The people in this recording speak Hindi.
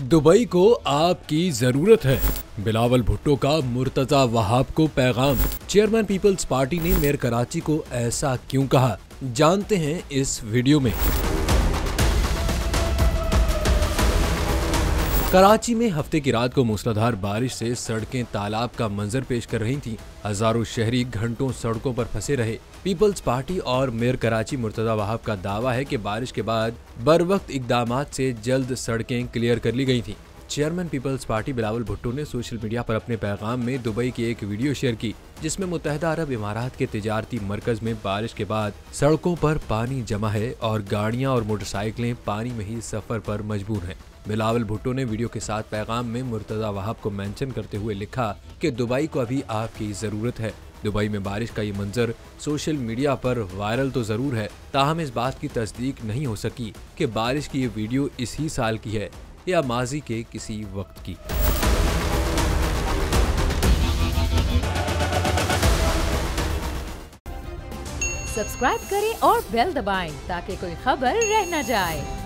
दुबई को आपकी जरूरत है। बिलावल भुट्टो का मुर्तजा वहाब को पैगाम। चेयरमैन पीपल्स पार्टी ने मेयर कराची को ऐसा क्यों कहा, जानते हैं इस वीडियो में। कराची में हफ्ते की रात को मूसलाधार बारिश से सड़कें तालाब का मंजर पेश कर रही थीं। हजारों शहरी घंटों सड़कों पर फंसे रहे। पीपल्स पार्टी और मेयर कराची मुर्तजा वहाब का दावा है कि बारिश के बाद बरवक्त इकदामात से जल्द सड़कें क्लियर कर ली गई थीं। चेयरमैन पीपल्स पार्टी बिलावल भुट्टो ने सोशल मीडिया पर अपने पैगाम में दुबई की एक वीडियो शेयर की, जिसमें मुत्तहिदा अरब इमारात के तिजारती मरकज में बारिश के बाद सड़कों पर पानी जमा है और गाड़ियां और मोटरसाइकिलें पानी में ही सफर पर मजबूर हैं। बिलावल भुट्टो ने वीडियो के साथ पैगाम में मुर्तजा वहाब को मेंशन करते हुए लिखा कि दुबई को अभी आपकी जरूरत है। दुबई में बारिश का ये मंजर सोशल मीडिया पर वायरल तो जरूर है, ताहम इस बात की तस्दीक नहीं हो सकी कि बारिश की ये वीडियो इसी साल की है या माजी के किसी वक्त की। सब्सक्राइब करें और बेल दबाएं ताकि कोई खबर रह न जाए।